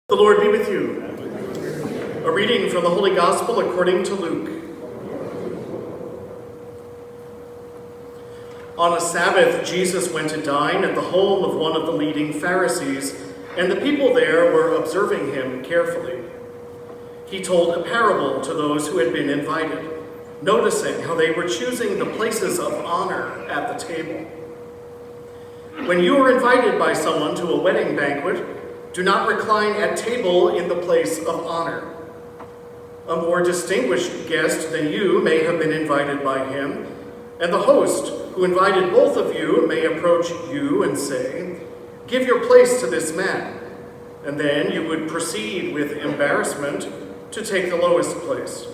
The Lord be with you. A reading from the Holy Gospel according to Luke. On a Sabbath, Jesus went to dine at the home of one of the leading Pharisees, and the people there were observing him carefully. He told a parable to those who had been invited, noticing how they were choosing the places of honor at the table. When you are invited by someone to a wedding banquet, do not recline at table in the place of honor. A more distinguished guest than you may have been invited by him, and the host who invited both of you may approach you and say, "Give your place to this man," and then you would proceed with embarrassment to take the lowest place.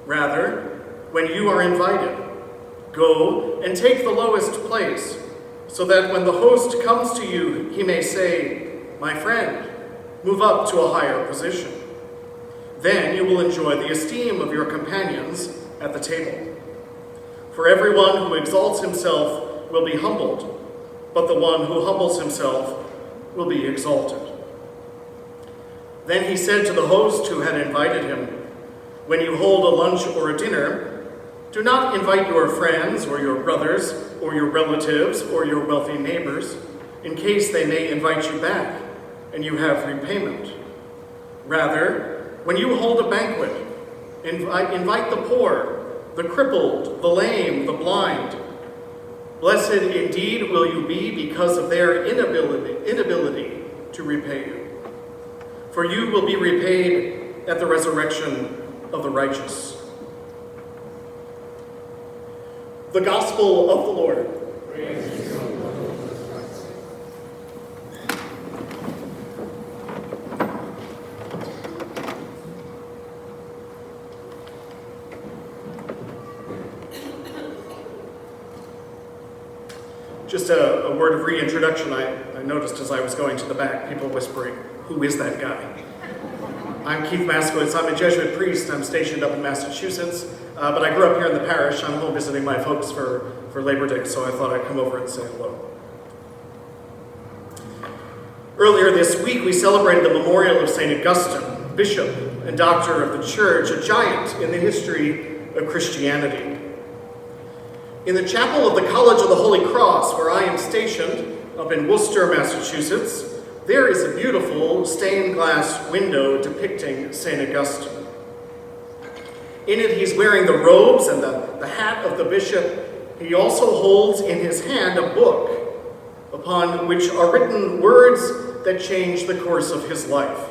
Rather, when you are invited, go and take the lowest place, so that when the host comes to you, he may say, "My friend, move up to a higher position." Then you will enjoy the esteem of your companions at the table. For everyone who exalts himself will be humbled, but the one who humbles himself will be exalted. Then he said to the host who had invited him, "When you hold a lunch or a dinner, do not invite your friends or your brothers or your relatives or your wealthy neighbors, in case they may invite you back and you have repayment. Rather, when you hold a banquet, invite the poor, the crippled, the lame, the blind. Blessed indeed will you be because of their inability to repay you. For you will be repaid at the resurrection of the righteous." The Gospel of the Lord. Praise to you, Just a word of reintroduction. I noticed as I was going to the back, people whispering, "Who is that guy?" I'm Keith Maskowitz. I'm a Jesuit priest. I'm stationed up in Massachusetts, but I grew up here in the parish. I'm home visiting my folks for Labor Day, so I thought I'd come over and say hello. Earlier this week, we celebrated the memorial of St. Augustine, bishop and doctor of the Church, a giant in the history of Christianity. In the chapel of the College of the Holy Cross, where I am stationed, up in Worcester, Massachusetts, there is a beautiful stained glass window depicting St. Augustine. In it, he's wearing the robes and the hat of the bishop. He also holds in his hand a book upon which are written words that change the course of his life.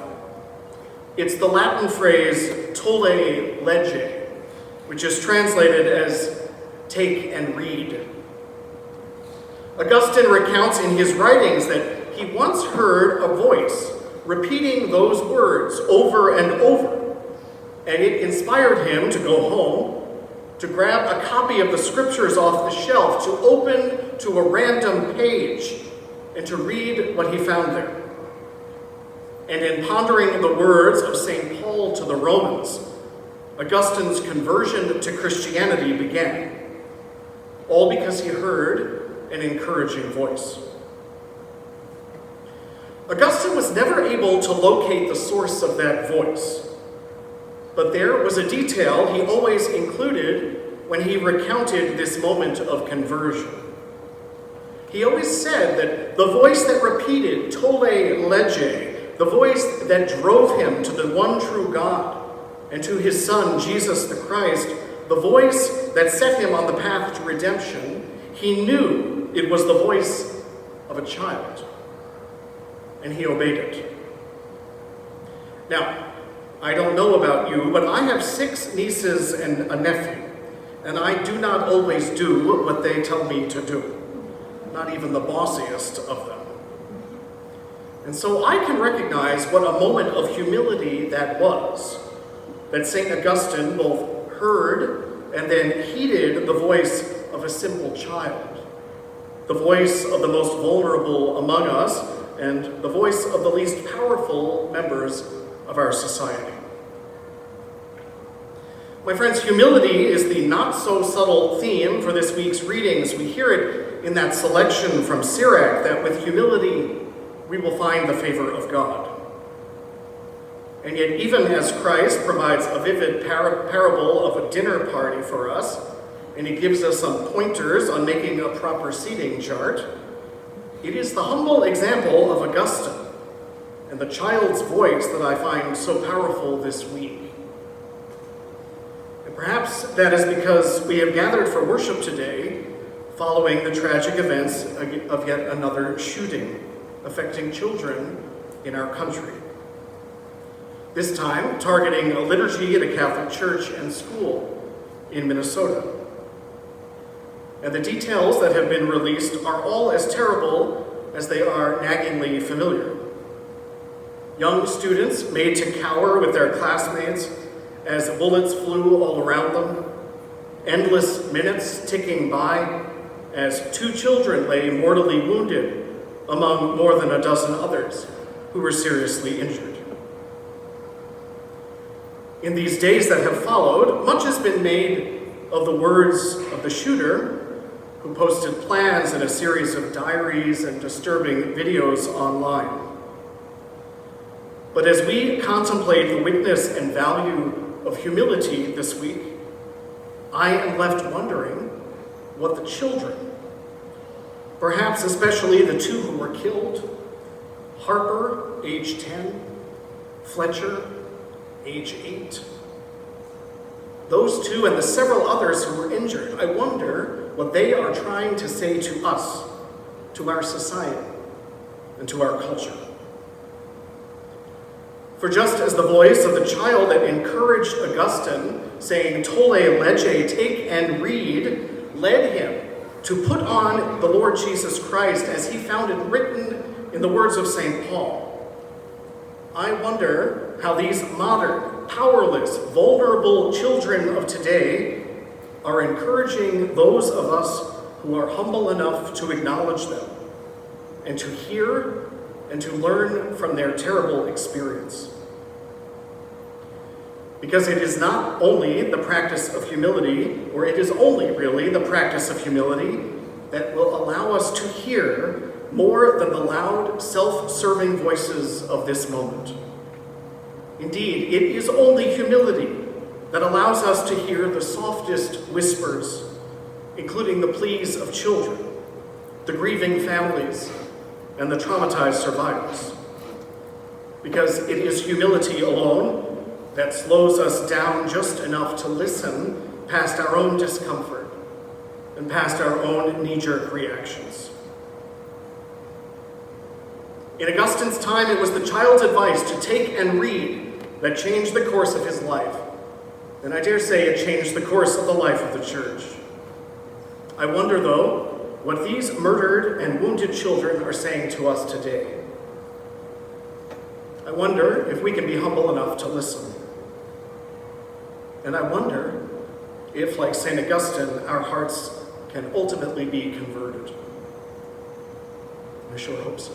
It's the Latin phrase "tolle lege," which is translated as "take and read." Augustine recounts in his writings that he once heard a voice repeating those words over and over, and it inspired him to go home, to grab a copy of the scriptures off the shelf, to open to a random page, and to read what he found there. And in pondering the words of St. Paul to the Romans, Augustine's conversion to Christianity began, all because he heard an encouraging voice. Augustine was never able to locate the source of that voice, but there was a detail he always included when he recounted this moment of conversion. He always said that the voice that repeated "tolle lege," the voice that drove him to the one true God and to his Son, Jesus the Christ, the voice that set him on the path to redemption, he knew it was the voice of a child, and he obeyed it. Now, I don't know about you, but I have 6 nieces and a nephew, and I do not always do what they tell me to do, not even the bossiest of them. And so I can recognize what a moment of humility that was, that St. Augustine both heard and then heeded the voice of a simple child, the voice of the most vulnerable among us, and the voice of the least powerful members of our society. My friends, humility is the not-so-subtle theme for this week's readings. We hear it in that selection from Sirach, that with humility we will find the favor of God. And yet, even as Christ provides a vivid parable of a dinner party for us, and he gives us some pointers on making a proper seating chart, it is the humble example of Augustine and the child's voice that I find so powerful this week. And perhaps that is because we have gathered for worship today following the tragic events of yet another shooting affecting children in our country. This time targeting a liturgy at a Catholic church and school in Minnesota. And the details that have been released are all as terrible as they are naggingly familiar. Young students made to cower with their classmates as bullets flew all around them, endless minutes ticking by as 2 children lay mortally wounded among more than a dozen others who were seriously injured. In these days that have followed, much has been made of the words of the shooter, who posted plans in a series of diaries and disturbing videos online. But as we contemplate the witness and value of humility this week, I am left wondering what the children, perhaps especially the 2 who were killed, Harper, age 10, Fletcher, age 8, those 2 and the several others who were injured, I wonder what they are trying to say to us, to our society, and to our culture. For just as the voice of the child that encouraged Augustine, saying, "Tolle lege, take and read," led him to put on the Lord Jesus Christ as he found it written in the words of St. Paul, I wonder how these modern, powerless, vulnerable children of today are encouraging those of us who are humble enough to acknowledge them and to hear and to learn from their terrible experience. Because it is not only the practice of humility, or it is only really the practice of humility that will allow us to hear more than the loud, self-serving voices of this moment. Indeed, it is only humility that allows us to hear the softest whispers, including the pleas of children, the grieving families, and the traumatized survivors. Because it is humility alone that slows us down just enough to listen past our own discomfort and past our own knee-jerk reactions. In Augustine's time, it was the child's advice to take and read that changed the course of his life. And I dare say it changed the course of the life of the church. I wonder, though, what these murdered and wounded children are saying to us today. I wonder if we can be humble enough to listen. And I wonder if, like St. Augustine, our hearts can ultimately be converted. I sure hope so.